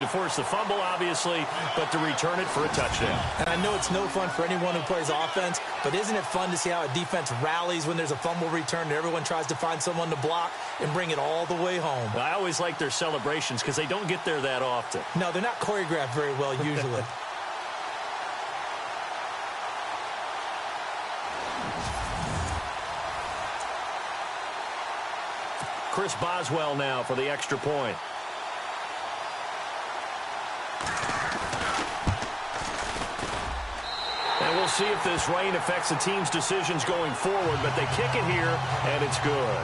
force the fumble, obviously, but to return it for a touchdown. And I know it's no fun for anyone who plays offense, but isn't it fun to see how a defense rallies when there's a fumble return and everyone tries to find someone to block and bring it all the way home? I always like their celebrations because they don't get there that often. No, they're not choreographed very well usually. Chris Boswell now for the extra point. And we'll see if this rain affects the team's decisions going forward, but they kick it here, and it's good.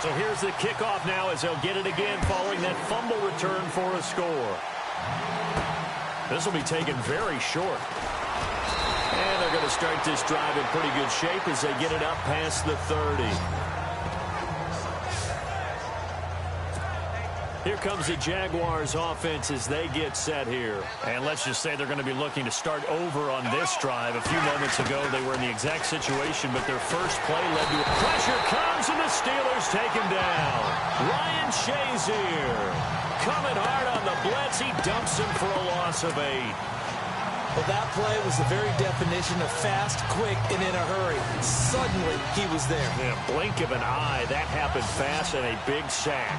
So here's the kickoff now as they'll get it again following that fumble return for a score. This will be taken very short. And they're going to start this drive in pretty good shape as they get it up past the 30. Here comes the Jaguars offense as they get set here. And let's just say they're going to be looking to start over on this drive. A few moments ago, they were in the exact situation, but their first play led to a pressure comes, and the Steelers take him down. Ryan Shazier coming hard on the blitz. He dumps him for a loss of 8. Well, that play was the very definition of fast, quick, and in a hurry. Suddenly, he was there. Yeah, blink of an eye. That happened fast and a big sack.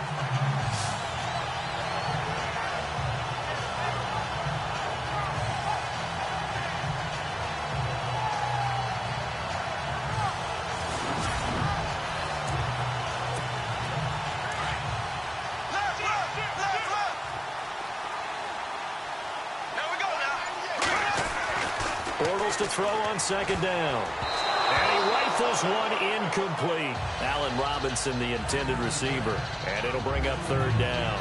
To throw on second down. And he rifles one incomplete. Allen Robinson, the intended receiver. And it'll bring up third down.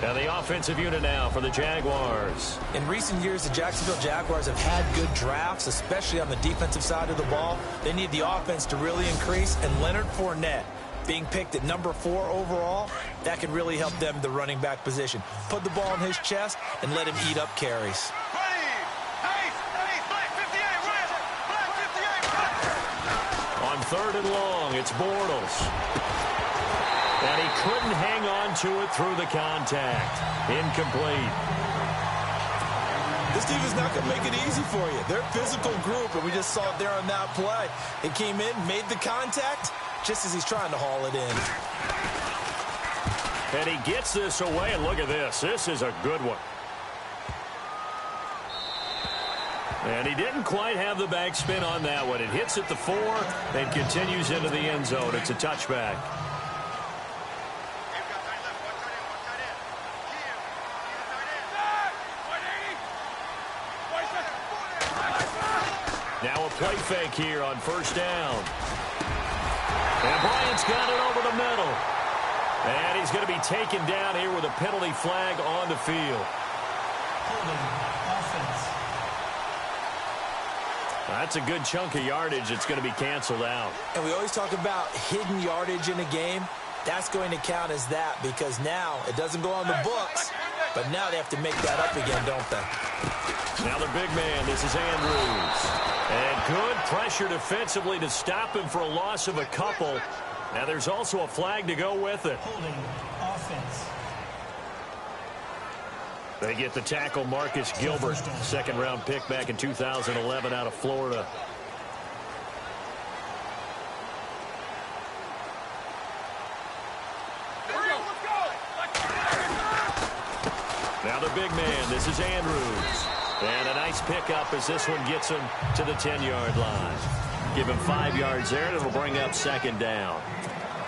Now the offensive unit now for the Jaguars. In recent years, the Jacksonville Jaguars have had good drafts, especially on the defensive side of the ball. They need the offense to really increase, and Leonard Fournette, being picked at number 4 overall, that can really help them in the running back position. Put the ball in his chest and let him eat up carries. On third and long, it's Bortles. And he couldn't hang on to it through the contact. Incomplete. This team is not going to make it easy for you. They're a physical group, and we just saw it there on that play. They came in, made the contact, just as he's trying to haul it in. And he gets this away, and look at this. This is a good one. And he didn't quite have the backspin on that one. It hits at the 4 and continues into the end zone. It's a touchback. Now a play fake here on first down. And Bryant's got it over the middle. And he's going to be taken down here with a penalty flag on the field. That's a good chunk of yardage. It's going to be canceled out. And we always talk about hidden yardage in a game. That's going to count as that because now it doesn't go on the books, but now they have to make that up again, don't they? Now their big man, this is Andrews. And good pressure defensively to stop him for a loss of a couple. Now there's also a flag to go with it. Holding offense. They get the tackle, Marcus Gilbert, second-round pick back in 2011 out of Florida. Now the big man, this is Andrews. And a nice pickup as this one gets him to the 10-yard line. Give him 5 yards there, and it'll bring up second down.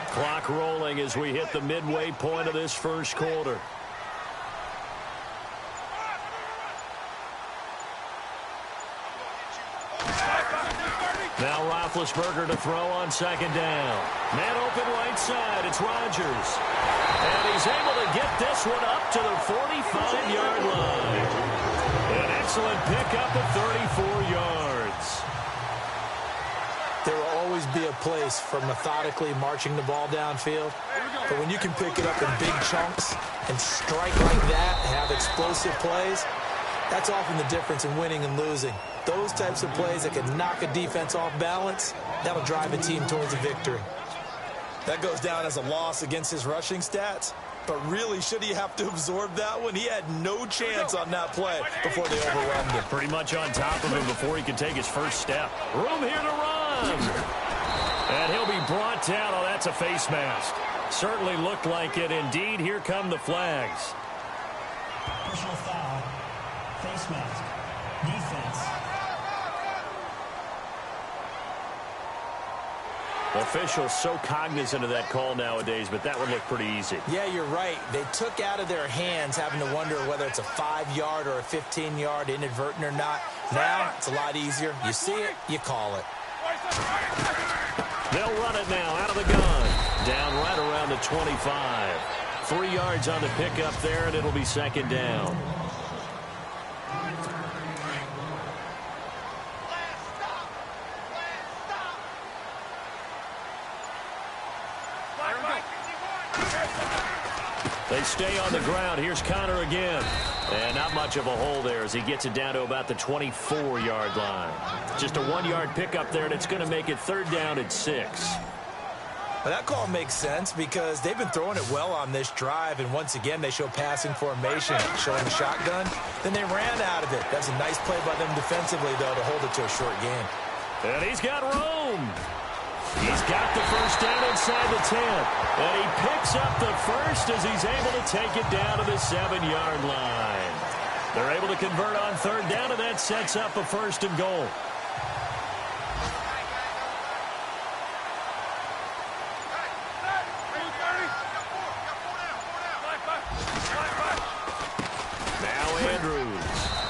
Clock rolling as we hit the midway point of this first quarter. Now Roethlisberger to throw on second down. Man open right side. It's Rodgers. And he's able to get this one up to the 45-yard line. An excellent pickup at 34 yards. There will always be a place for methodically marching the ball downfield. But when you can pick it up in big chunks and strike like that and have explosive plays, that's often the difference in winning and losing. Those types of plays that can knock a defense off balance, that'll drive a team towards a victory. That goes down as a loss against his rushing stats. But really, should he have to absorb that one? He had no chance on that play before they overwhelmed him. Pretty much on top of him before he could take his first step. Room here to run. And he'll be brought down. Oh, that's a face mask. Certainly looked like it. Indeed, here come the flags. Personal foul. Face mask. Defense. Officials so cognizant of that call nowadays, but that would look pretty easy. Yeah, you're right. They took out of their hands having to wonder whether it's a 5-yard or a 15-yard inadvertent or not. Now, it's a lot easier. You see it, you call it. They'll run it now out of the gun. Down right around the 25. 3 yards on the pickup there, and it'll be second down. They stay on the ground. Here's Connor again. And not much of a hole there as he gets it down to about the 24-yard line. Just a 1-yard pickup there, and it's going to make it third down at 6. Well, that call makes sense because they've been throwing it well on this drive, and once again they show passing formation, showing the shotgun. Then they ran out of it. That's a nice play by them defensively, though, to hold it to a short game. And he's got room. He's got the first down inside the 10. And he picks up the first as he's able to take it down to the 7-yard line. They're able to convert on third down, and that sets up a first and goal. Now Andrews.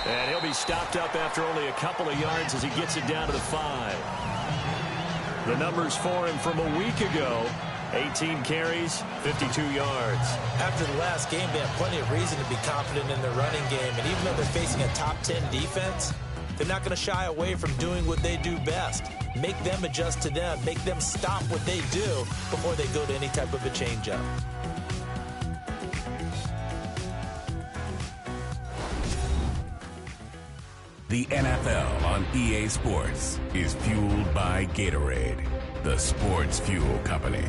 And he'll be stopped up after only a couple of yards as he gets it down to the 5. The numbers for him from a week ago, 18 carries, 52 yards. After the last game, they have plenty of reason to be confident in their running game. And even though they're facing a top 10 defense, they're not going to shy away from doing what they do best. Make them adjust to them. Make them stop what they do before they go to any type of a change-up. The NFL on EA Sports is fueled by Gatorade, the sports fuel company.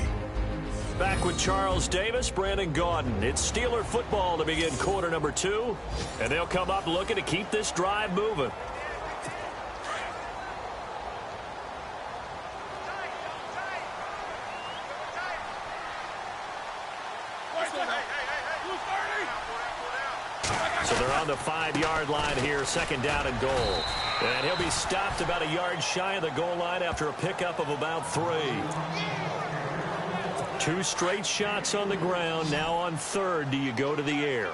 Back with Charles Davis, Brandon Gaudin. It's Steeler football to begin quarter number 2, and they'll come up looking to keep this drive moving. So they're on the 5-yard line here, second down and goal. And he'll be stopped about a yard shy of the goal line after a pickup of about 3. 2 straight shots on the ground. Now on third, do you go to the air?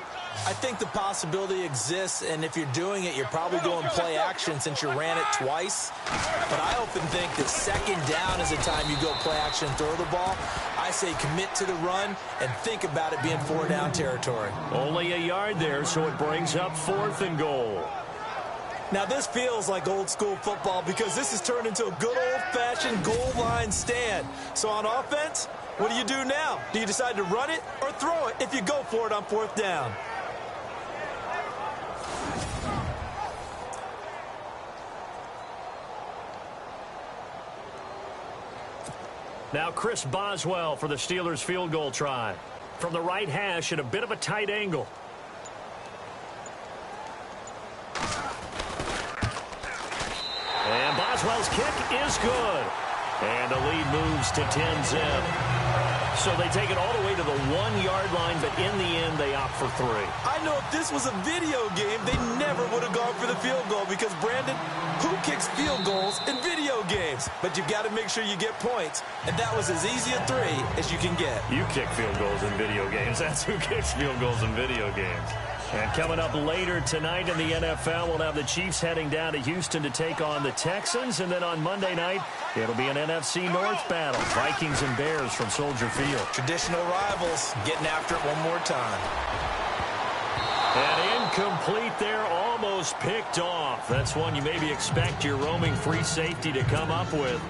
I think the possibility exists, and if you're doing it, you're probably going play action since you ran it twice. But I often think that second down is the time you go play action and throw the ball. I say commit to the run and think about it being 4-down territory. Only a yard there, so it brings up 4th and goal. Now, this feels like old-school football because this has turned into a good old-fashioned goal line stand. So on offense, what do you do now? Do you decide to run it or throw it if you go for it on 4th down? Now Chris Boswell for the Steelers field goal try. From the right hash at a bit of a tight angle. And Boswell's kick is good. And the lead moves to 10-zip. So they take it all the way to the 1-yard line, but in the end, they opt for 3. I know if this was a video game, they never would have gone for the field goal because, Brandon, who kicks field goals in video games? But you've got to make sure you get points, and that was as easy a 3 as you can get. You kick field goals in video games. That's who kicks field goals in video games. And coming up later tonight in the NFL, we'll have the Chiefs heading down to Houston to take on the Texans. And then on Monday night, it'll be an NFC North battle. Vikings and Bears from Soldier Field. Traditional rivals getting after it one more time. And incomplete there, almost picked off. That's one you maybe expect your roaming free safety to come up with.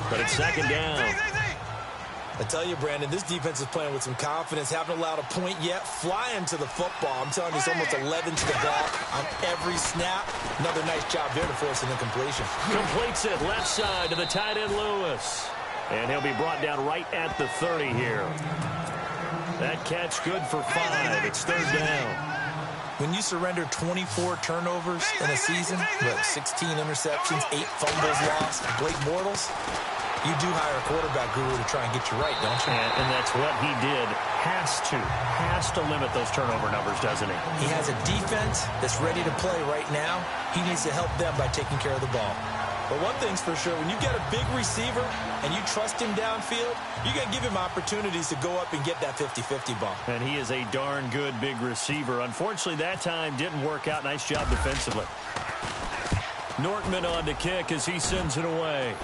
But it's second down. I tell you, Brandon, this defense is playing with some confidence. Haven't allowed a point yet. Flying to the football. I'm telling you, it's almost 11 to the ball on every snap. Another nice job there to force an incompletion. Completes it left side to the tight end, Lewis. And he'll be brought down right at the 30 here. That catch good for 5. It's third down. When you surrender 24 turnovers in a season, with 16 interceptions, 8 fumbles lost, Blake Bortles, you do hire a quarterback guru to try and get you right, don't you? And that's what he did. Has to limit those turnover numbers, doesn't he? He has a defense that's ready to play right now. He needs to help them by taking care of the ball. But one thing's for sure, when you get a big receiver and you trust him downfield, you got to give him opportunities to go up and get that 50-50 ball. And he is a darn good big receiver. Unfortunately, that time didn't work out. Nice job defensively. Nortman on to kick as he sends it away.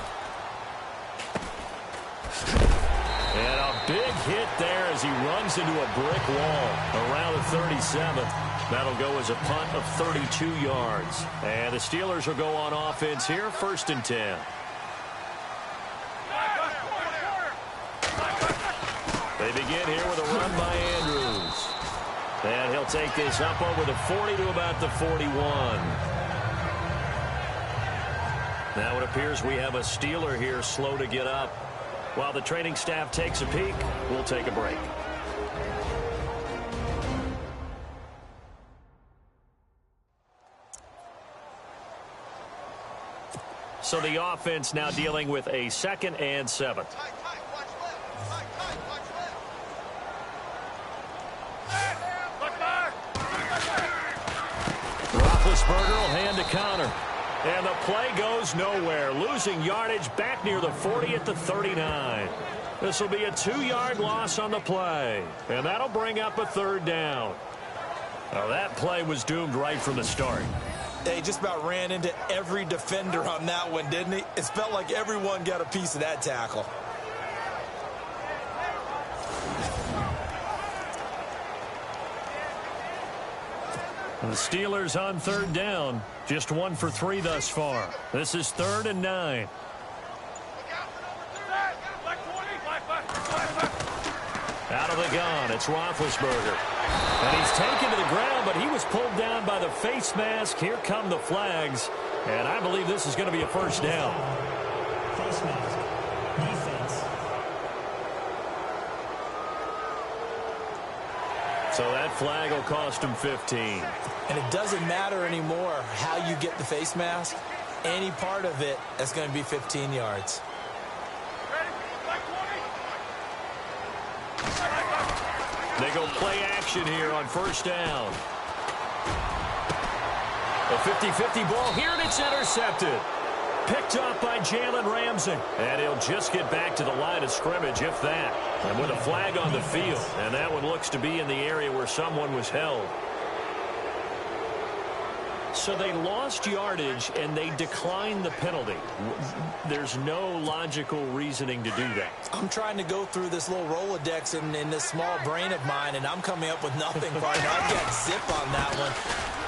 And a big hit there as he runs into a brick wall around the 37. That'll go as a punt of 32 yards. And the Steelers will go on offense here, 1st and 10. They begin here with a run by Andrews. And he'll take this up over the 40 to about the 41. Now it appears we have a Steeler here slow to get up. While the training staff takes a peek, we'll take a break. So the offense now dealing with a 2nd and 7. Roethlisberger will hand to Connor. And the play goes nowhere. Losing yardage back near the 40 at the 39. This will be a 2-yard loss on the play. And that'll bring up a 3rd down. Now that play was doomed right from the start. They just about ran into every defender on that one, didn't he? It felt like everyone got a piece of that tackle. The Steelers on 3rd down. Just 1 for 3 thus far. This is 3rd and 9. Out of the gun, it's Roethlisberger. And he's taken to the ground, but he was pulled down by the face mask. Here come the flags. And I believe this is going to be a 1st down. Face mask. Defense. So that flag will cost him 15. And it doesn't matter anymore how you get the face mask. Any part of it is going to be 15 yards. They go play action here on 1st down. A 50-50 ball here, and it's intercepted. Picked up by Jalen Ramsey. And he'll just get back to the line of scrimmage, if that. And with a flag on the field. And that one looks to be in the area where someone was held. So they lost yardage, and they declined the penalty. There's no logical reasoning to do that. I'm trying to go through this little Rolodex in this small brain of mine, and I'm coming up with nothing, partner. I've got zip on that one.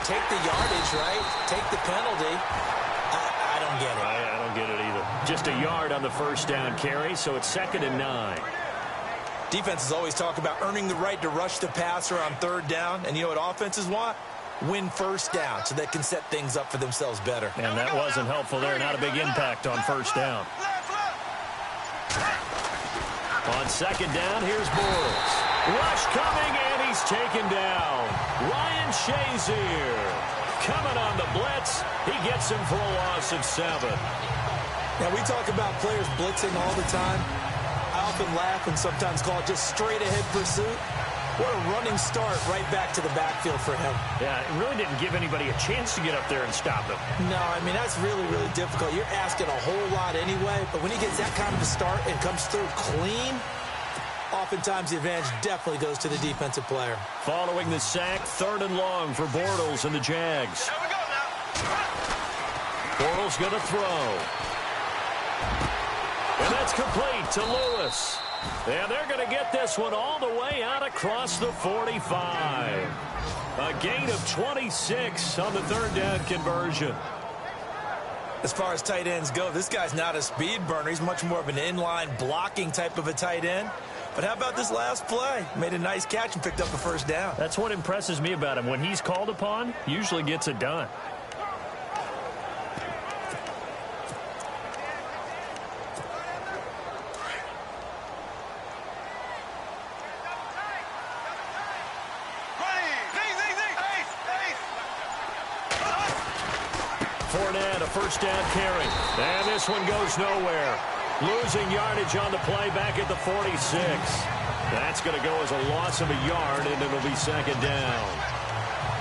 Take the yardage, right? Take the penalty. I don't get it. I don't get it either. Just a yard on the 1st down carry, so it's 2nd and 9. Defenses always talk about earning the right to rush the passer on 3rd down, and you know what offenses want? Win 1st down so they can set things up for themselves better. And that wasn't helpful there. Not a big impact on 1st down. On 2nd down, here's Bortles. Rush coming, and he's taken down. Ryan Shazier coming on the blitz. He gets him for a loss of 7. Now, we talk about players blitzing all the time. I often laugh and sometimes call it just straight-ahead pursuit. What a running start right back to the backfield for him. Yeah, it really didn't give anybody a chance to get up there and stop him. No, I mean, that's really, really difficult. You're asking a whole lot anyway, but when he gets that kind of a start and comes through clean, oftentimes the advantage definitely goes to the defensive player. Following the sack, 3rd and long for Bortles and the Jags. Here we go now. Bortles going to throw. And that's complete to Lewis. And they're going to get this one all the way out across the 45. A gain of 26 on the 3rd down conversion. As far as tight ends go, this guy's not a speed burner. He's much more of an inline blocking type of a tight end. But how about this last play? Made a nice catch and picked up the 1st down. That's what impresses me about him. When he's called upon, usually gets it done. Fournette, a first down carry. And this one goes nowhere. Losing yardage on the play back at the 46. That's going to go as a loss of a yard, and it'll be second down.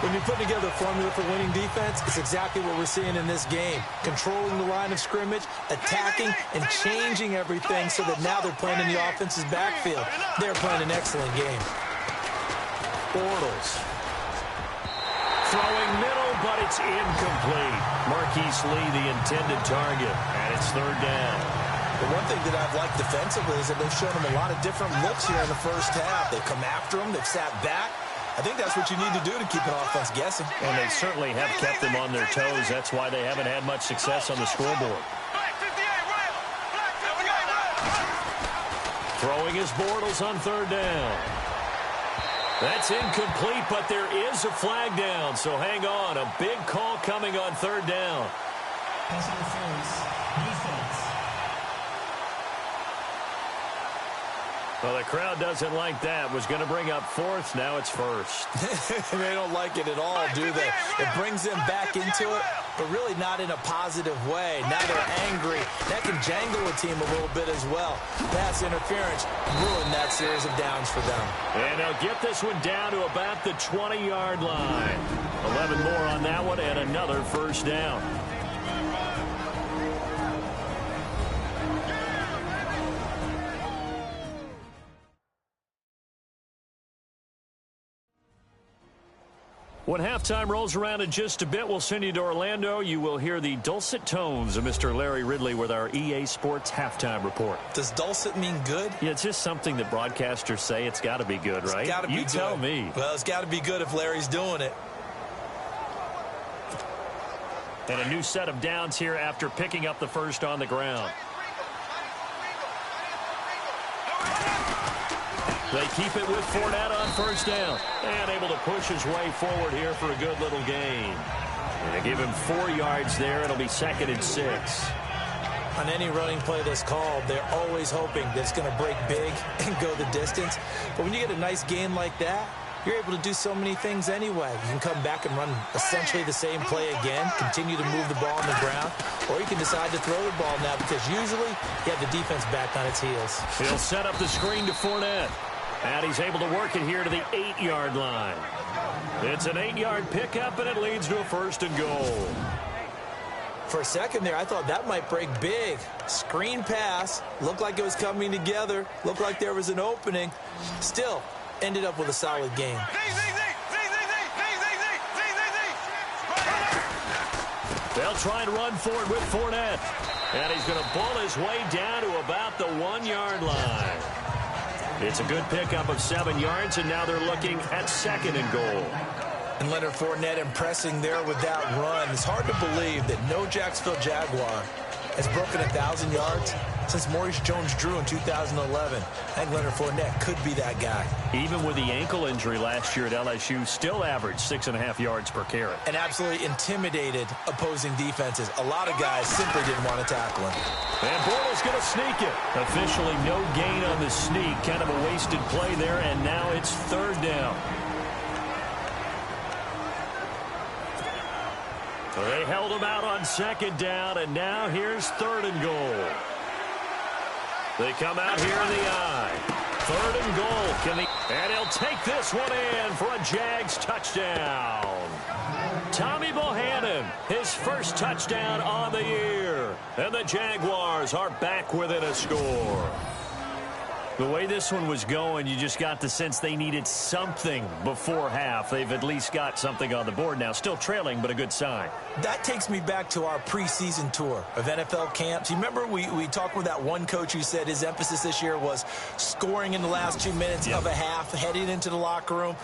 When you put together a formula for winning defense, it's exactly what we're seeing in this game. Controlling the line of scrimmage, attacking, and changing everything so that now they're playing in the offense's backfield. They're playing an excellent game. Bortles. Throwing middle, but it's incomplete. Marquise Lee, the intended target, and it's third down. The one thing that I've liked defensively is that they've shown them a lot of different looks here in the first half. They've come after them. They've sat back. I think that's what you need to do to keep an offense guessing. And they certainly have kept them on their toes. That's why they haven't had much success on the scoreboard. Throwing his Bortles on third down. That's incomplete, but there is a flag down, so hang on. A big call coming on third down. Pass interference. Defense. Well, the crowd doesn't like that. Was going to bring up fourth. Now it's first. They don't like it at all, do they? It brings them back into it, but really not in a positive way. Now they're angry. That can jangle a team a little bit as well. Pass interference ruined that series of downs for them. And they'll get this one down to about the 20-yard line. 11 more on that one and another first down. When halftime rolls around in just a bit, we'll send you to Orlando. You will hear the dulcet tones of Mr. Larry Ridley with our EA Sports halftime report. Does dulcet mean good? Yeah, it's just something that broadcasters say. It's got to be good, right? It's got to be good. You tell me. Well, it's got to be good if Larry's doing it. And a new set of downs here after picking up the first on the ground. They keep it with Fournette on first down. And able to push his way forward here for a good little gain. And they give him 4 yards there. It'll be 2nd and 6. On any running play that's called, they're always hoping that it's going to break big and go the distance. But when you get a nice gain like that, you're able to do so many things anyway. You can come back and run essentially the same play again, continue to move the ball on the ground, or you can decide to throw the ball now because usually you have the defense back on its heels. He'll set up the screen to Fournette. And he's able to work it here to the 8-yard line. It's an 8-yard pickup, and it leads to a 1st and goal. For a second there, I thought that might break big. Screen pass. Looked like it was coming together. Looked like there was an opening. Still, ended up with a solid game. They'll try and run for it with Fournette. And he's going to pull his way down to about the 1-yard line. It's a good pickup of 7 yards, and now they're looking at 2nd and goal. And Leonard Fournette impressing there with that run. It's hard to believe that no Jacksonville Jaguar has broken 1,000 yards since Maurice Jones-Drew in 2011. I think Leonard Fournette could be that guy. Even with the ankle injury last year at LSU, still averaged 6.5 yards per carry. And absolutely intimidated opposing defenses. A lot of guys simply didn't want to tackle him. And Bortles going to sneak it. Officially no gain on the sneak. Kind of a wasted play there, and now it's 3rd down. They held him out on 2nd down, and now here's 3rd and goal. They come out here in the eye. 3rd and goal. And he'll take this one in for a Jags touchdown. Tommy Bohannon, his first touchdown on the year. And the Jaguars are back within a score. The way this one was going, you just got the sense they needed something before half. They've at least got something on the board now. Still trailing, but a good sign. That takes me back to our preseason tour of NFL camps. You remember we talked with that one coach who said his emphasis this year was scoring in the last 2 minutes of a half, heading into the locker room.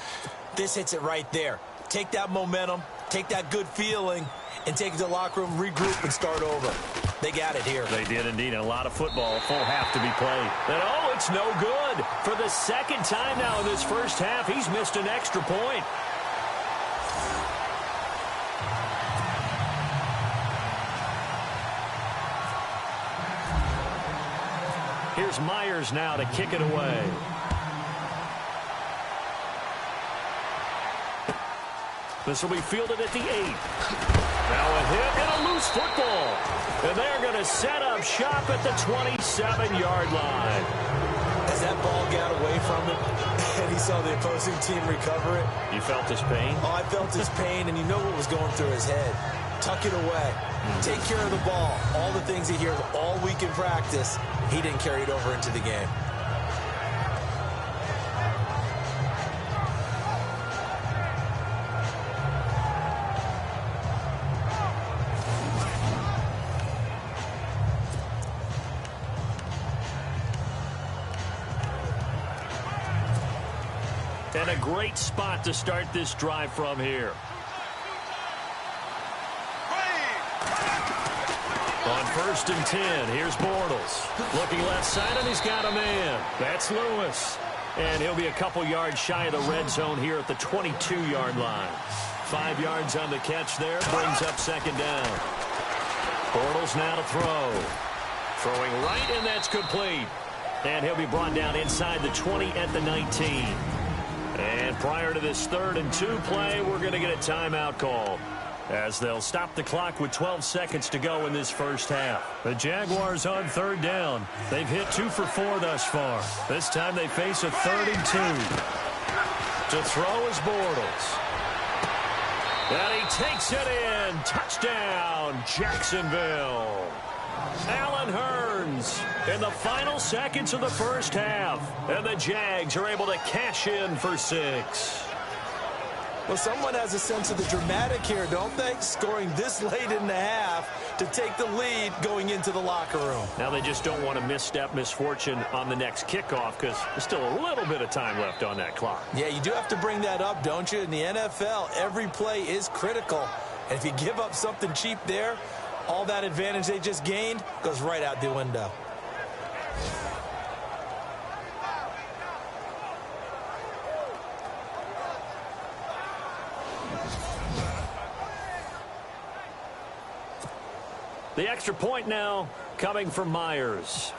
This hits it right there. Take that momentum, take that good feeling, and take it to the locker room, regroup, and start over. They got it here. They did indeed. And a lot of football, full half to be played. And oh, it's no good. For the 2nd time now in this first half, he's missed an extra point. Here's Myers now to kick it away. This will be fielded at the 8. Now a hit and a loose football. And they're going to set up shop at the 27-yard line. As that ball got away from him and he saw the opposing team recover it. You felt his pain? Oh, I felt his pain, and you know what was going through his head. Tuck it away. Take care of the ball. All the things he hears all week in practice, he didn't carry it over into the game. And a great spot to start this drive from here. On 1st and 10, here's Bortles. Looking left side, and he's got a man. That's Lewis. And he'll be a couple yards shy of the red zone here at the 22-yard line. 5 yards on the catch there, brings up 2nd down. Bortles now to throw. Throwing right, and that's complete. And he'll be brought down inside the 20 at the 19. And prior to this 3rd and 2 play, we're going to get a timeout called, as they'll stop the clock with 12 seconds to go in this first half. The Jaguars on 3rd down. They've hit 2 for 4 thus far. This time they face a 3rd and 2. To throw is Bortles. And he takes it in. Touchdown, Jacksonville. Allen Hurns in the final seconds of the first half. And the Jags are able to cash in for 6. Well, someone has a sense of the dramatic here, don't they? Scoring this late in the half to take the lead going into the locker room. Now they just don't want to misstep misfortune on the next kickoff because there's still a little bit of time left on that clock. Yeah, you do have to bring that up, don't you? In the NFL, every play is critical. And if you give up something cheap there, all that advantage they just gained goes right out the window. The extra point now coming from Myers.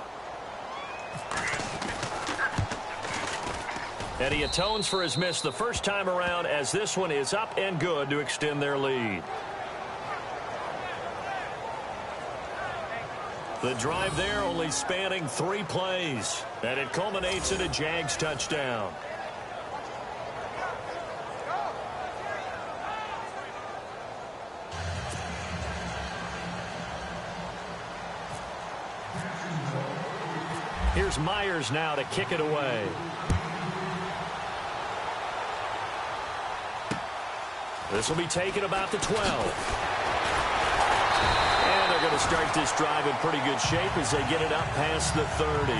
And he atones for his miss the first time around, as this one is up and good to extend their lead. The drive there only spanning 3 plays, and it culminates in a Jags touchdown. Here's Myers now to kick it away. This will be taken about the 12. And they're going to start this drive in pretty good shape as they get it up past the 30.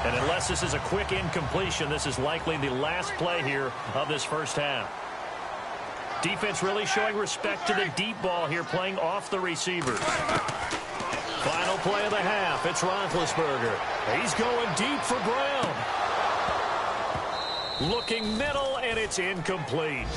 And unless this is a quick incompletion, this is likely the last play here of this first half. Defense really showing respect to the deep ball here, playing off the receivers. Final play of the half. It's Roethlisberger. He's going deep for Brown. Looking middle, and it's incomplete.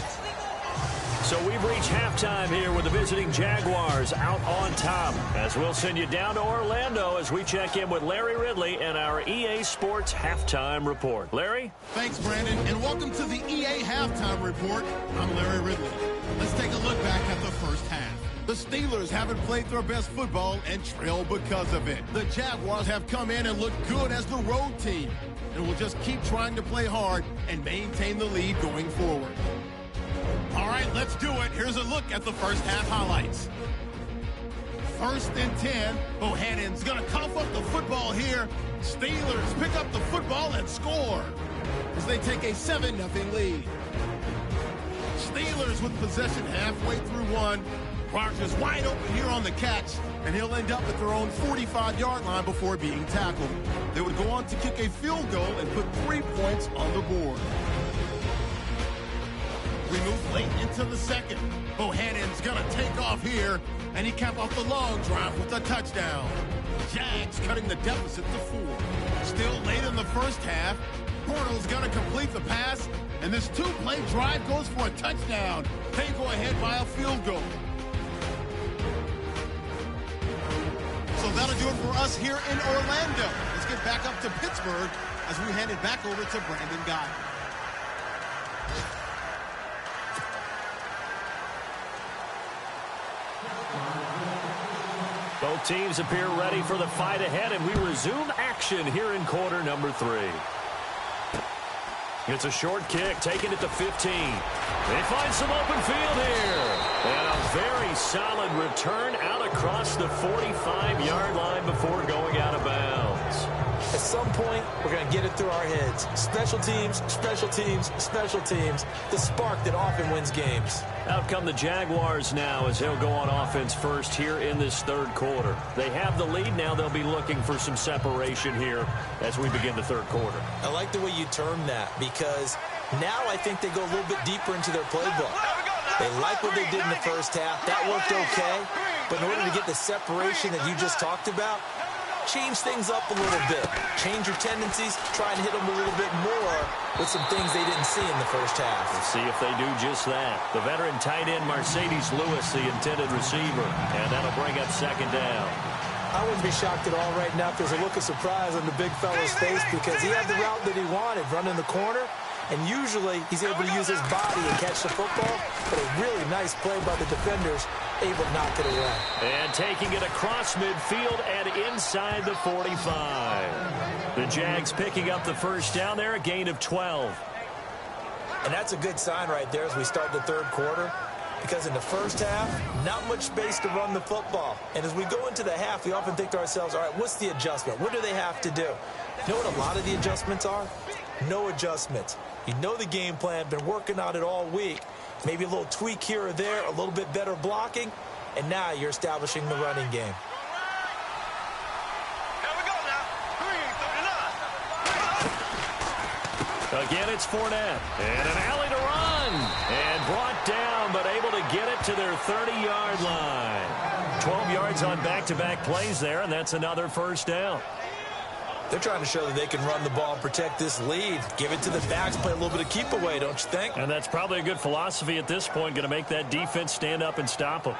So we've reached halftime here with the visiting Jaguars out on top, as we'll send you down to Orlando as we check in with Larry Ridley and our EA Sports Halftime Report. Larry? Thanks, Brandon, and welcome to the EA Halftime Report. I'm Larry Ridley. Let's take a look back at the first half. The Steelers haven't played their best football and trail because of it. The Jaguars have come in and looked good as the road team, and will just keep trying to play hard and maintain the lead going forward. All right, let's do it. Here's a look at the first half highlights. 1st and 10. Bohannon's going to cough up the football here. Steelers pick up the football and score as they take a 7-0 lead. Steelers with possession halfway through one. Rogers wide open here on the catch, and he'll end up at their own 45-yard line before being tackled. They would go on to kick a field goal and put 3 points on the board. We move late into the second. Bohannon's going to take off here, and he capped off the long drive with a touchdown. Jags cutting the deficit to 4. Still late in the first half. Bortles going to complete the pass, and this 2-play drive goes for a touchdown. They go ahead by a field goal. So that'll do do it for us here in Orlando. Let's get back up to Pittsburgh as we hand it back over to Brandon Guy. Both teams appear ready for the fight ahead, and we resume action here in quarter number 3. It's a short kick, taking it to 15. They find some open field here. And a very solid return out across the 45-yard line before going out of bounds. At some point, we're going to get it through our heads. Special teams, special teams, special teams. The spark that often wins games. Out come the Jaguars now as they'll go on offense first here in this third quarter. They have the lead now. They'll be looking for some separation here as we begin the third quarter. I like the way you term that because now I think they go a little bit deeper into their playbook. They like what they did in the first half. That worked okay. But in order to get the separation that you just talked about, change things up a little bit. Change your tendencies. Try and hit them a little bit more with some things they didn't see in the first half. Let's see if they do just that. The veteran tight end, Mercedes Lewis, the intended receiver. And that'll bring up second down. I wouldn't be shocked at all right now if there's a look of surprise on the big fella's face because he had the route that he wanted, running the corner. And usually he's able to use his body and catch the football. But a really nice play by the defenders, able to knock it away. And taking it across midfield and inside the 45. The Jags picking up the first down there, a gain of 12. And that's a good sign right there as we start the third quarter. Because in the first half, not much space to run the football. And as we go into the half, we often think to ourselves, all right, what's the adjustment? What do they have to do? You know what a lot of the adjustments are? No adjustments. You know the game plan, been working on it all week. Maybe a little tweak here or there, a little bit better blocking, and now you're establishing the running game. Here we go now. 339. Again, it's Fournette. And an alley to run. And brought down, but able to get it to their 30-yard line. 12 yards on back-to-back plays there, and that's another first down. They're trying to show that they can run the ball and protect this lead. Give it to the backs, play a little bit of keep away, don't you think? And that's probably a good philosophy at this point, going to make that defense stand up and stop them.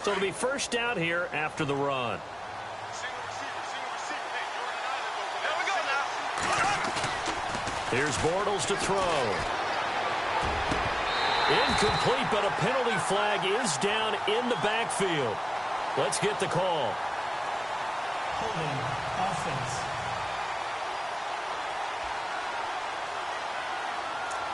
So it'll be first down here after the run. Here we go now. Here's Bortles to throw. Incomplete, but a penalty flag is down in the backfield. Let's get the call. Holding offense.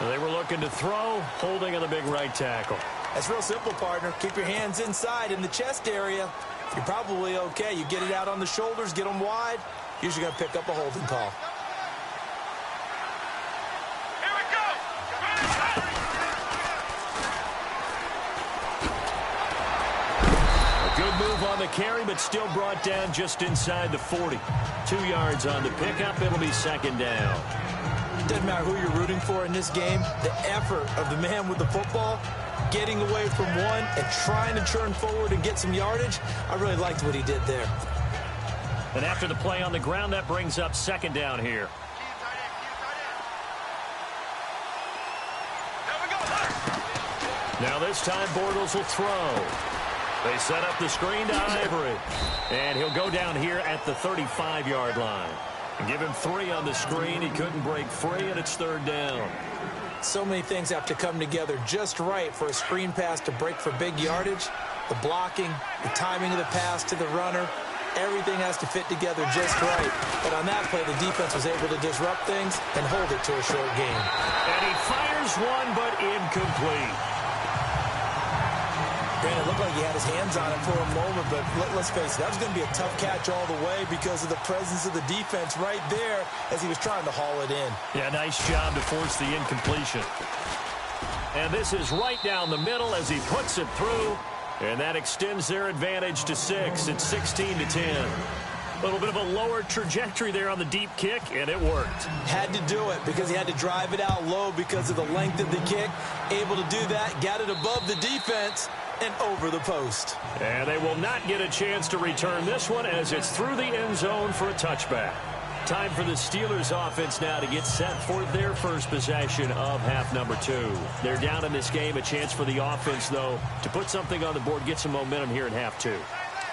They were looking to throw, holding on the big right tackle. That's real simple, partner. Keep your hands inside in the chest area. You're probably okay. You get it out on the shoulders, get them wide. Usually going to pick up a holding call. Good move on the carry, but still brought down just inside the 40. 2 yards on the pickup. It'll be second down. Doesn't matter who you're rooting for in this game. The effort of the man with the football, getting away from one and trying to turn forward and get some yardage. I really liked what he did there. And after the play on the ground, that brings up second down here. Now this time Bortles will throw. They set up the screen to Ivory. And he'll go down here at the 35-yard line. And give him 3 on the screen. He couldn't break free, and it's third down. So many things have to come together just right for a screen pass to break for big yardage. The blocking, the timing of the pass to the runner, everything has to fit together just right. But on that play, the defense was able to disrupt things and hold it to a short game. And he fires one, but incomplete. Brandon, it looked like he had his hands on it for a moment, but let's face it, that was going to be a tough catch all the way because of the presence of the defense right there as he was trying to haul it in. Yeah, nice job to force the incompletion. And this is right down the middle as he puts it through, and that extends their advantage to 6. It's 16-10. A little bit of a lower trajectory there on the deep kick, and it worked. Had to do it because he had to drive it out low because of the length of the kick. Able to do that, got it above the defense and over the post. And they will not get a chance to return this one as it's through the end zone for a touchback. Time for the Steelers offense now to get set for their first possession of half number 2. They're down in this game. A chance for the offense, though, to put something on the board, get some momentum here in half 2.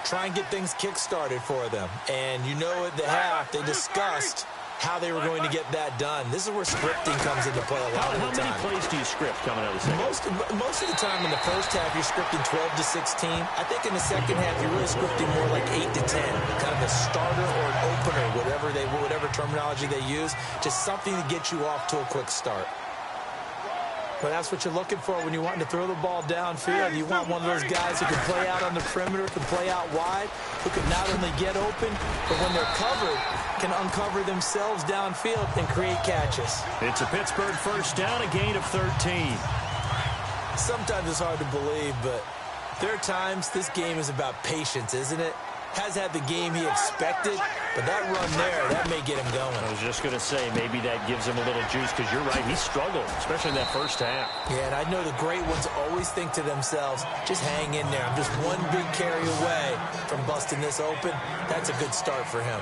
Try and get things kick-started for them. And you know at the half, they discussed how they were going to get that done. This is where scripting comes into play a lot of the time. How many plays do you script coming out of the second? Most of the time in the first half, you're scripting 12 to 16. I think in the second half, you're really scripting more like 8 to 10. Kind of a starter or an opener, whatever terminology they use. Just something to get you off to a quick start. But that's what you're looking for when you're wanting to throw the ball downfield. You want one of those guys who can play out on the perimeter, can play out wide, who can not only get open, but when they're covered, can uncover themselves downfield and create catches. It's a Pittsburgh first down, a gain of 13. Sometimes it's hard to believe, but there are times this game is about patience, isn't it? Has had the game he expected, but that run there, that may get him going. I was just going to say, maybe that gives him a little juice, because you're right, he struggled, especially in that first half. Yeah, and I know the great ones always think to themselves, just hang in there. I'm just one big carry away from busting this open. That's a good start for him.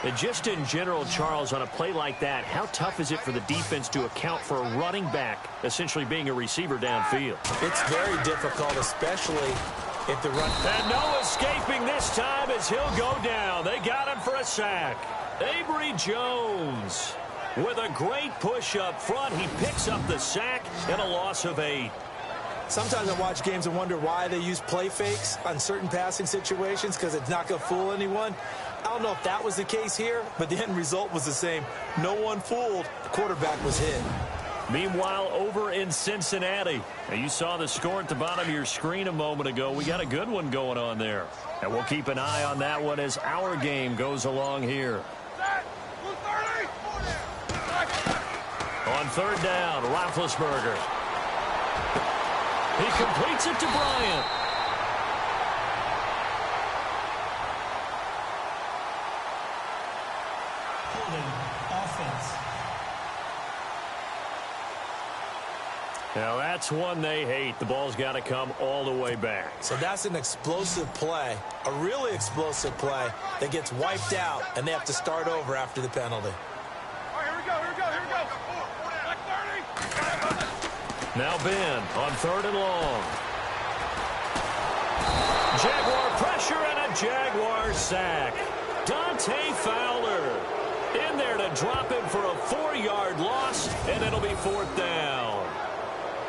And just in general, Charles, on a play like that, how tough is it for the defense to account for a running back essentially being a receiver downfield? It's very difficult, especially if the run... And no escaping this time as he'll go down. They got him for a sack. Avery Jones with a great push up front. He picks up the sack and a loss of 8. Sometimes I watch games and wonder why they use play fakes on certain passing situations, because it's not going to fool anyone. I don't know if that was the case here, but the end result was the same. No one fooled. The quarterback was hit. Meanwhile, over in Cincinnati, now you saw the score at the bottom of your screen a moment ago. We got a good one going on there. And we'll keep an eye on that one as our game goes along here. On third down, Roethlisberger. He completes it to Bryant. Offense. Now that's one they hate. The ball's got to come all the way back. So that's an explosive play, a really explosive play that gets wiped out, and they have to start over after the penalty. All right, here we go. Back 30. Now Ben on third and long. Jaguar pressure and a Jaguar sack. Dante Fowler in there to drop him for a 4-yard loss, and it'll be fourth down.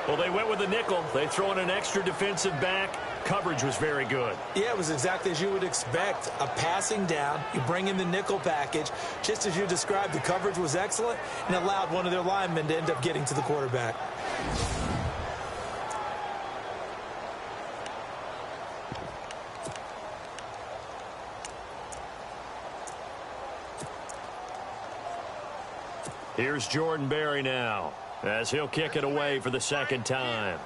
Well, they went with a nickel. They throw in an extra defensive back. Coverage was very good. Yeah, it was exactly as you would expect. A passing down. You bring in the nickel package. Just as you described, the coverage was excellent and allowed one of their linemen to end up getting to the quarterback. Here's Jordan Berry now, as he'll kick it away for the second time.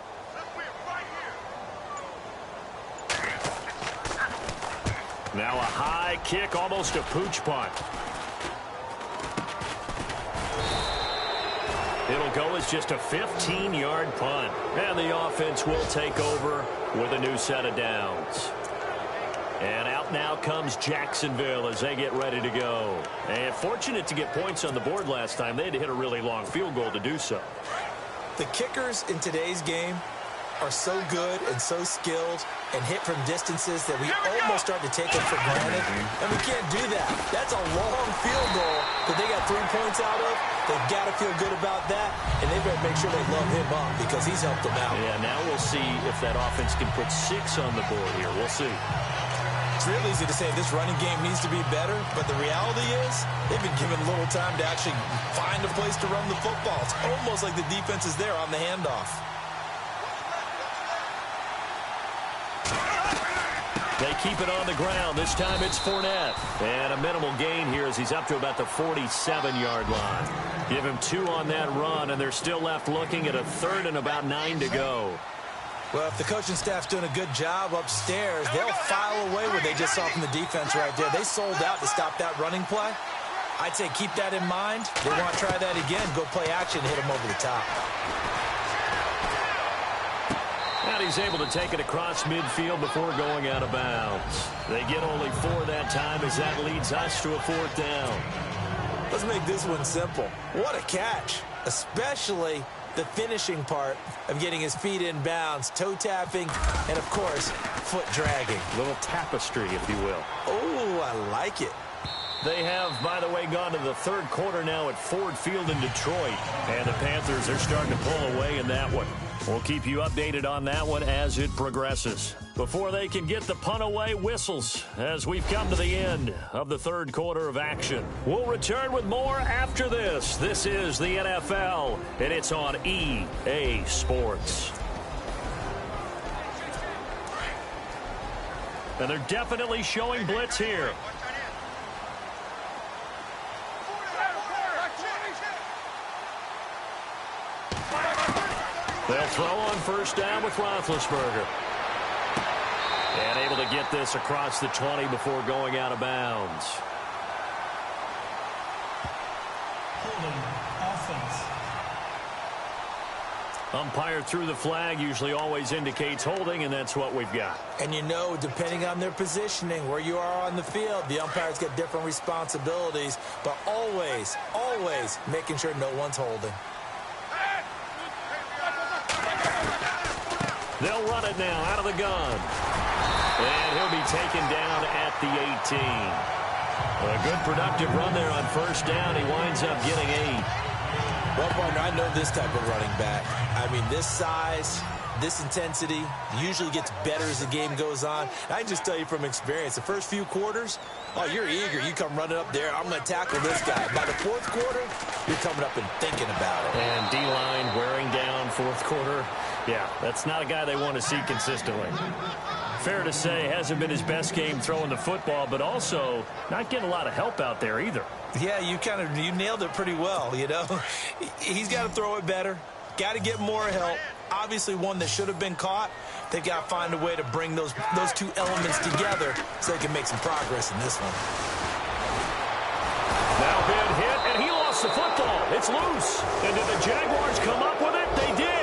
Now a high kick, almost a pooch punt. It'll go as just a 15-yard punt. And the offense will take over with a new set of downs. And out now comes Jacksonville as they get ready to go. And fortunate to get points on the board last time. They had to hit a really long field goal to do so. The kickers in today's game are so good and so skilled and hit from distances that we almost start to take them for granted. And we can't do that. That's a long field goal that they got 3 points out of. They've got to feel good about that, and they better make sure they love him up because he's helped them out. Yeah, now we'll see if that offense can put 6 on the board here. We'll see. It's real easy to say this running game needs to be better, but the reality is they've been given a little time to actually find a place to run the football. It's almost like the defense is there on the handoff. They keep it on the ground. This time it's Fournette. And a minimal gain here as he's up to about the 47-yard line. Give him 2 on that run, and they're still left looking at a third and about 9 to go. Well, if the coaching staff's doing a good job upstairs, they'll file away what they just saw from the defense right there. They sold out to stop that running play. I'd say keep that in mind. They want to try that again. Go play action and hit them over the top. And he's able to take it across midfield before going out of bounds. They get only 4 that time as that leads us to a 4th down. Let's make this one simple. What a catch, especially the finishing part of getting his feet in bounds, toe tapping, and of course, foot dragging. Little tapestry, if you will. Oh, I like it. They have, by the way, gone to the 3rd quarter now at Ford Field in Detroit. And the Panthers are starting to pull away in that one. We'll keep you updated on that one as it progresses. Before they can get the punt away, whistles as we've come to the end of the 3rd quarter of action. We'll return with more after this. This is the NFL, and it's on EA Sports. And they're definitely showing blitz here. They'll throw on 1st down with Roethlisberger. And able to get this across the 20 before going out of bounds. Holding offense. Umpire threw the flag, usually always indicates holding, and that's what we've got. And you know, depending on their positioning, where you are on the field, the umpires get different responsibilities, but always, always making sure no one's holding. They'll run it now out of the gun. And he'll be taken down at the 18. A good productive run there on 1st down. He winds up getting 8. Well, partner, I know this type of running back. I mean, this size, this intensity usually gets better as the game goes on. And I can just tell you from experience, the first few quarters, oh, you're eager. You come running up there. I'm going to tackle this guy. By the 4th quarter, you're coming up and thinking about it. And D-line wearing down 4th quarter. Yeah, that's not a guy they want to see consistently. Fair to say, hasn't been his best game throwing the football, but also not getting a lot of help out there either. Yeah, you nailed it pretty well, you know. He's got to throw it better. Got to get more help. Obviously one that should have been caught. They've got to find a way to bring those 2 elements together so they can make some progress in this one. Now been hit, and he lost the football. It's loose. And did the Jaguars come up with it? They did.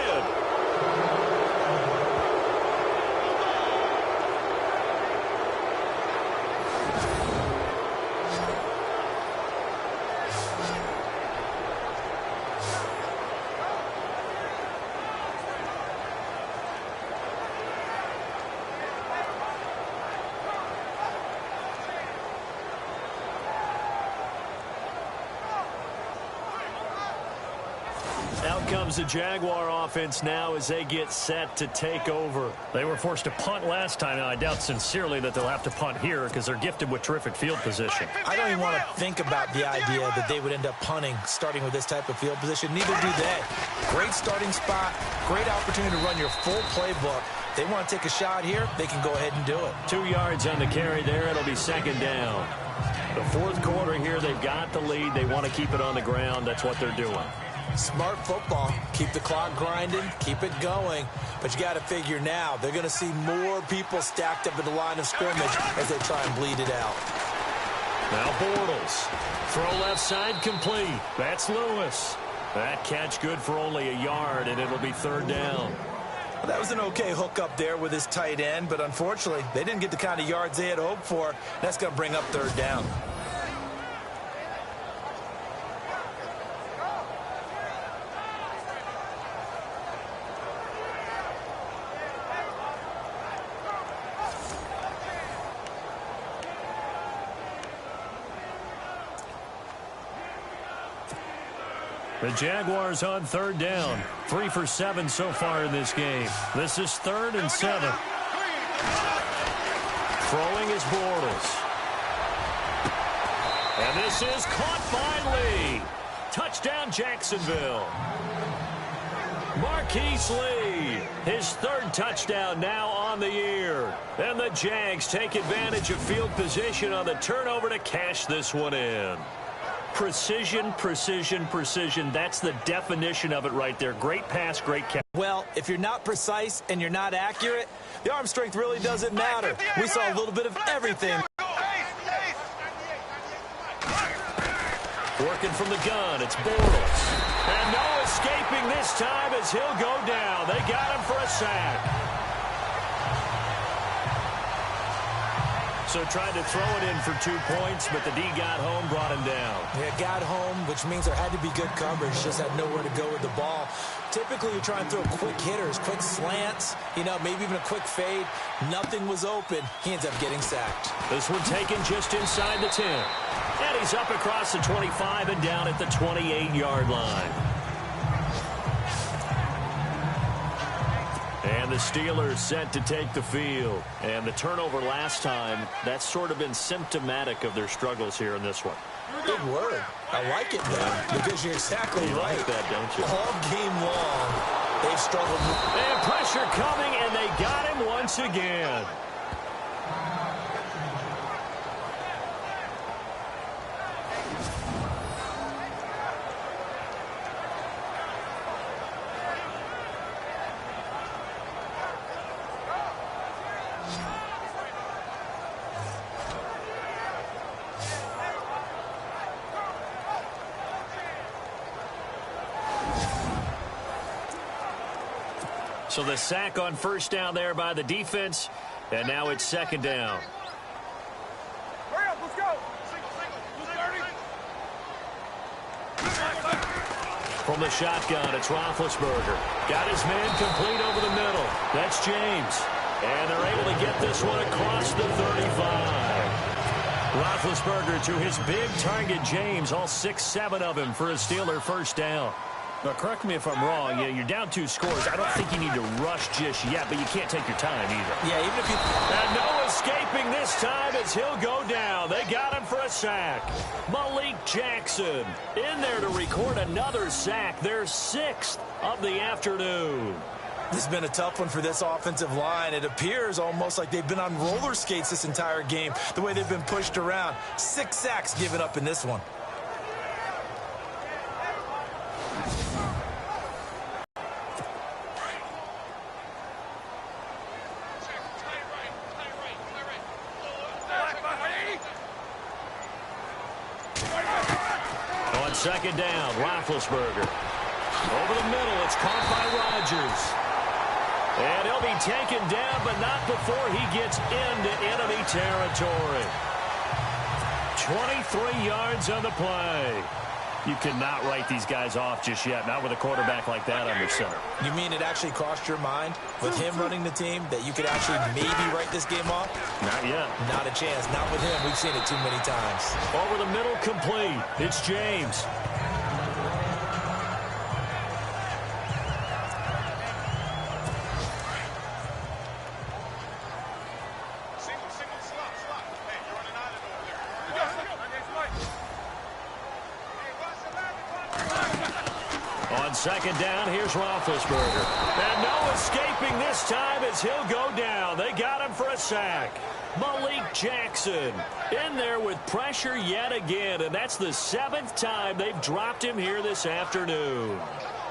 Out comes the Jaguar offense now as they get set to take over. They were forced to punt last time, and I doubt sincerely that they'll have to punt here because they're gifted with terrific field position. I don't even want to think about the idea that they would end up punting starting with this type of field position. Neither do they. Great starting spot, great opportunity to run your full playbook. They want to take a shot here, they can go ahead and do it. 2 yards on the carry there. It'll be 2nd down. The 4th quarter here, they've got the lead. They want to keep it on the ground. That's what they're doing. Smart football. Keep the clock grinding. Keep it going. But you got to figure now, they're going to see more people stacked up at the line of scrimmage as they try and bleed it out. Now Bortles. Throw left side complete. That's Lewis. That catch good for only a yard, and it'll be 3rd down. Well, that was an okay hook up there with his tight end, but unfortunately, they didn't get the kind of yards they had hoped for. That's going to bring up 3rd down. The Jaguars on 3rd down. 3 for 7 so far in this game. This is 3rd and 7. Throwing is Bortles. And this is caught by Lee. Touchdown Jacksonville. Marquise Lee, his 3rd touchdown now on the year. And the Jags take advantage of field position on the turnover to cash this one in. Precision, precision, precision. That's the definition of it right there. Great pass, great catch. Well, if you're not precise and you're not accurate, the arm strength really doesn't matter. We saw a little bit of everything. Working from the gun, it's Bortles. And no escaping this time as he'll go down. They got him for a sack. So tried to throw it in for 2 points, but the D got home, brought him down. Yeah, got home, which means there had to be good coverage. Just had nowhere to go with the ball. Typically, you're trying to throw quick hitters, quick slants, maybe even a quick fade. Nothing was open. He ends up getting sacked. This one taken just inside the 10. And he's up across the 25 and down at the 28-yard line. And the Steelers set to take the field. And the turnover last time, that's sort of been symptomatic of their struggles here in this one. Good word. I like it, though, because you're exactly right. Like that, don't you? All game long, they've struggled. And pressure coming, and they got him once again. So the sack on first down there by the defense, and now it's second down. Hurry up, let's go. From the shotgun, it's Roethlisberger. Got his man complete over the middle. That's James. And they're able to get this one across the 35. Roethlisberger to his big target, James, all 6-7 of him for a Steeler first down. Now, correct me if I'm wrong. You're down 2 scores. I don't think you need to rush just yet, but you can't take your time either. Yeah, even if you... And no escaping this time as he'll go down. They got him for a sack. Malik Jackson in there to record another sack. Their 6th of the afternoon. This has been a tough one for this offensive line. It appears almost like they've been on roller skates this entire game, the way they've been pushed around. 6 sacks given up in this one. On second down, Roethlisberger. Over the middle, it's caught by Rodgers. And he'll be taken down, but not before he gets into enemy territory. 23 yards on the play. You cannot write these guys off just yet, not with a quarterback like that under center. You mean it actually crossed your mind with him running the team that you could actually maybe write this game off? Not yet. Not a chance. Not with him. We've seen it too many times. Over the middle, complete. It's James. On second down, here's Roethlisberger. And no escaping this time as he'll go down. They got him for a sack. Malik Jackson in there with pressure yet again, and that's the 7th time they've dropped him here this afternoon.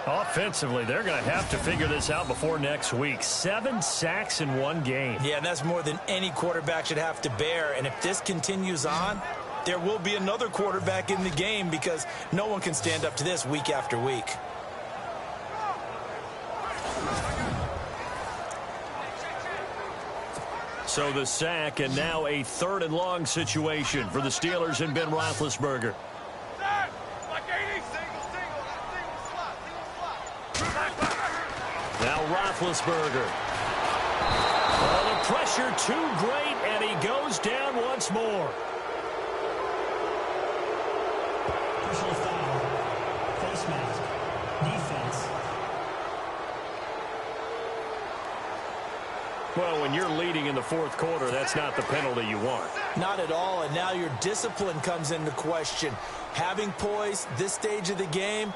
Offensively, they're going to have to figure this out before next week. 7 sacks in one game. Yeah, and that's more than any quarterback should have to bear. And if this continues on, there will be another quarterback in the game because no one can stand up to this week after week. So the sack, and now a 3rd and long situation for the Steelers and Ben Roethlisberger. Now Roethlisberger. Oh, the pressure too great, and he goes down once more. Personal foul. Face mask. Defense. Well, when you're leading in the 4th quarter, that's not the penalty you want. Not at all, and now your discipline comes into question. Having poise this stage of the game,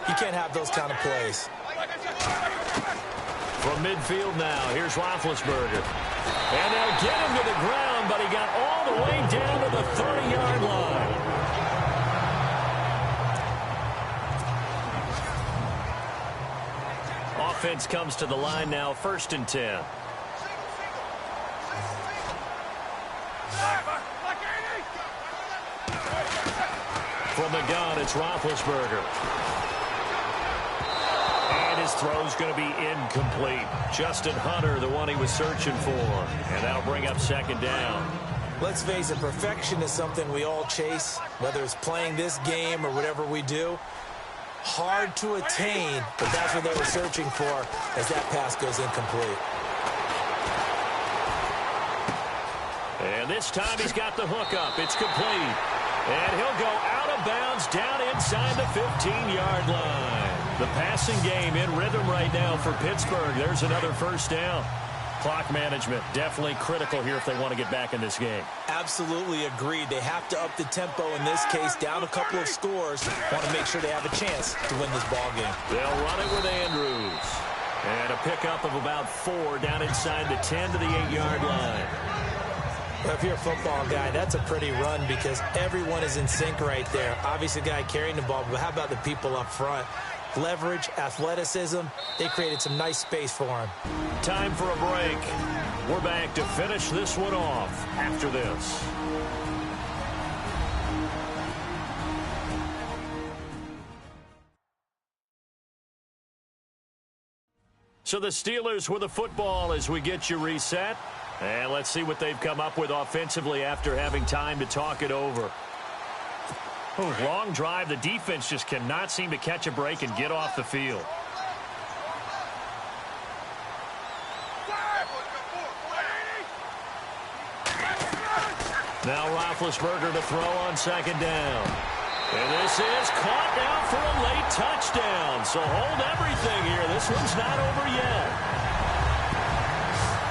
you can't have those kind of plays. From midfield now, here's Roethlisberger. And they'll get him to the ground, but he got all the way down to the 30-yard line. Offense comes to the line now, 1st and 10. From the gun, it's Roethlisberger. And his throw's going to be incomplete. Justin Hunter, the one he was searching for. And that'll bring up second down. Let's face it, perfection is something we all chase, whether it's playing this game or whatever we do. Hard to attain, but that's what they were searching for as that pass goes incomplete. And this time he's got the hook up. It's complete. And he'll go out of bounds down inside the 15-yard line. The passing game in rhythm right now for Pittsburgh. There's another first down. Clock management definitely critical here if they want to get back in this game. Absolutely agreed. They have to up the tempo in this case, down a couple of scores. Want to make sure they have a chance to win this ball game. They'll run it with Andrews. And a pickup of about 4 down inside the 10 to the 8-yard line. Well, if you're a football guy, that's a pretty run because everyone is in sync right there. Obviously, the guy carrying the ball, but how about the people up front? Leverage, athleticism, they created some nice space for him. Time for a break. We're back to finish this one off after this. So the Steelers with the football as we get you reset. And let's see what they've come up with offensively after having time to talk it over. Long drive. The defense just cannot seem to catch a break and get off the field. Now Roethlisberger to throw on second down. And this is caught now for a late touchdown. So hold everything here. This one's not over yet.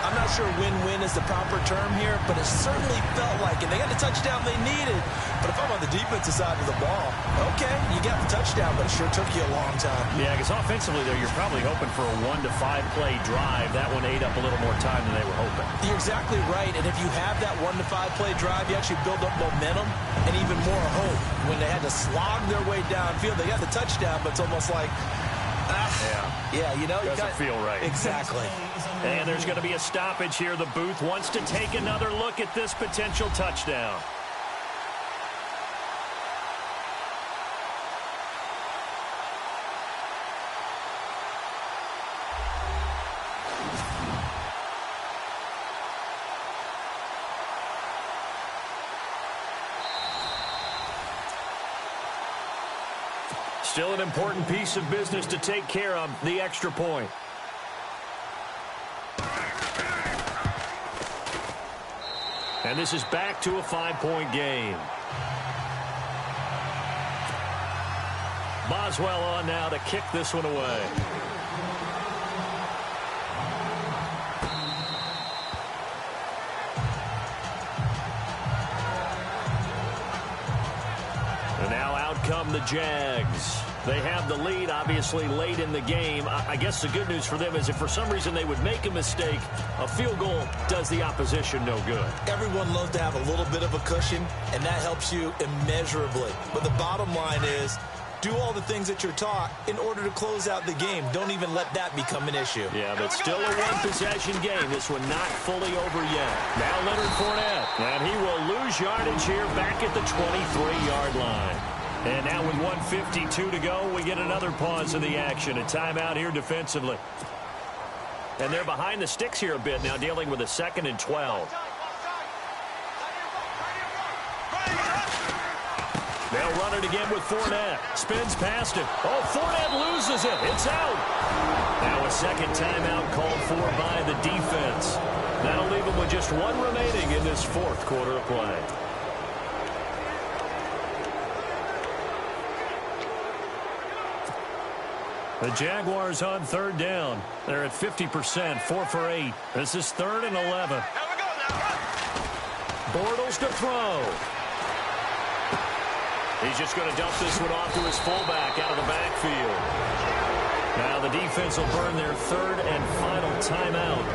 I'm not sure win-win is the proper term here, but it certainly felt like it. They got the touchdown they needed. But if I'm on the defensive side of the ball, okay, you got the touchdown, but it sure took you a long time. Yeah, because offensively there, you're probably hoping for a 1 to 5 play drive. That one ate up a little more time than they were hoping. You're exactly right. And if you have that 1 to 5 play drive, you actually build up momentum and even more hope. When they had to slog their way downfield, they got the touchdown, but it's almost like, yeah, you know, doesn't feel right. Exactly. And there's going to be a stoppage here. The booth wants to take another look at this potential touchdown. Still an important piece of business to take care of, the extra point. And this is back to a 5-point game. Boswell on now to kick this one away. And now out come the Jags. They have the lead, obviously, late in the game. I guess the good news for them is if for some reason they would make a mistake, a field goal does the opposition no good. Everyone loves to have a little bit of a cushion, and that helps you immeasurably. But the bottom line is, do all the things that you're taught in order to close out the game. Don't even let that become an issue. Yeah, but still a one-possession game. This one not fully over yet. Now Leonard Fournette, and he will lose yardage here back at the 23-yard line. And now with 1:52 to go, we get another pause in the action. A timeout here defensively. And they're behind the sticks here a bit now, dealing with a 2nd and 12. They'll run it again with Fournette. Spins past him. Oh, Fournette loses it. It's out. Now a second timeout called for by the defense. That'll leave them with just one remaining in this 4th quarter of play. The Jaguars on 3rd down. They're at 50%, 4 for 8. This is 3rd and 11. Bortles to throw. He's just going to dump this one off to his fullback out of the backfield. Now the defense will burn their 3rd and final timeout.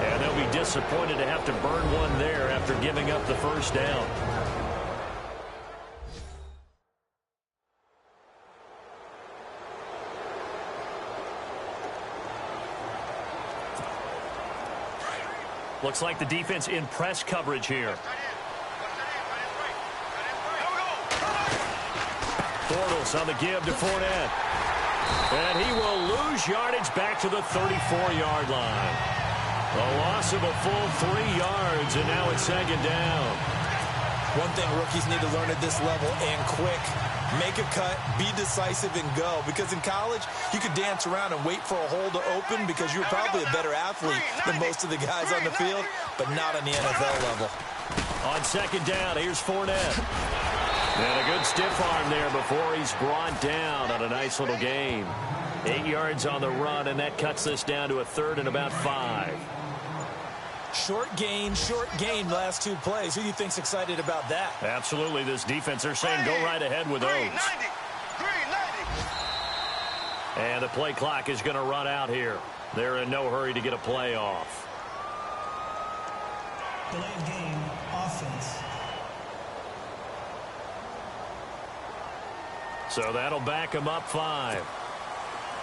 And they'll be disappointed to have to burn one there after giving up the 1st down. Looks like the defense in press coverage here. Bortles on the give to Fournette. And he will lose yardage back to the 34-yard line. A loss of a full 3 yards, and now it's 2nd down. One thing rookies need to learn at this level, and quick, make a cut, be decisive, and go. Because in college, you could dance around and wait for a hole to open because you were probably a better athlete than most of the guys on the field, but not on the NFL level. On second down, here's Fournette. And a good stiff arm there before he's brought down on a nice little gain. 8 yards on the run, and that cuts this down to a 3rd and about 5. Short gain, last 2 plays. Who do you think's excited about that? Absolutely. This defense, they're saying go right ahead with those. And the play clock is going to run out here. They're in no hurry to get a play off. Delay of game, offense. So that'll back them up 5.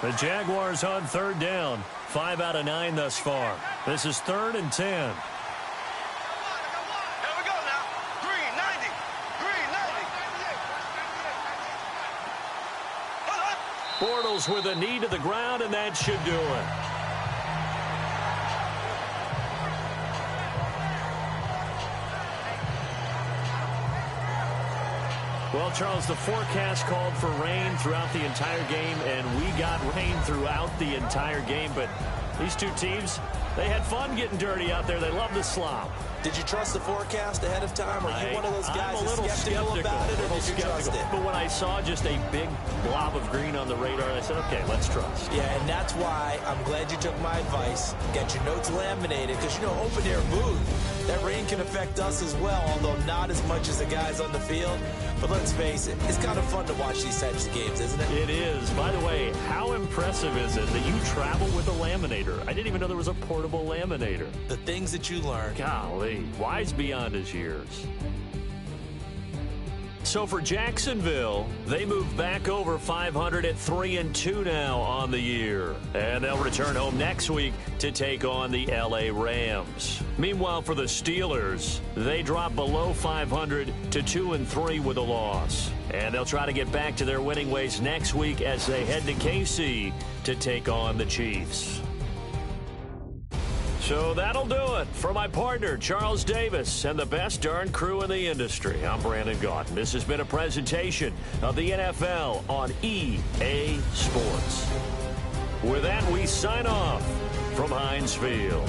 The Jaguars on 3rd down. 5 out of 9 thus far. This is 3rd and 10. Here we go now. Green 90. Green 90. Bortles with a knee to the ground, and that should do it. Well, Charles, the forecast called for rain throughout the entire game, and we got rain throughout the entire game. But these two teams, they had fun getting dirty out there. They love the slop. Did you trust the forecast ahead of time? Or are you one of those guys I'm a little skeptical about it, or did you trust it? But when I saw just a big blob of green on the radar, I said, okay, let's trust. Yeah, and that's why I'm glad you took my advice. Get your notes laminated, because, you know, open-air booth, that rain can affect us as well, although not as much as the guys on the field. But let's face it, it's kind of fun to watch these types of games, isn't it? It is. By the way, how impressive is it that you travel with a laminator? I didn't even know there was a portable laminator. The things that you learn. Golly, wise beyond his years. So for Jacksonville, they move back over 500 at 3-2 now on the year. And they'll return home next week to take on the LA Rams. Meanwhile, for the Steelers, they drop below 500 to 2-3 with a loss. And they'll try to get back to their winning ways next week as they head to KC to take on the Chiefs. So that'll do it for my partner, Charles Davis, and the best darn crew in the industry. I'm Brandon Gaudin. This has been a presentation of the NFL on EA Sports. With that, we sign off from Heinz Field.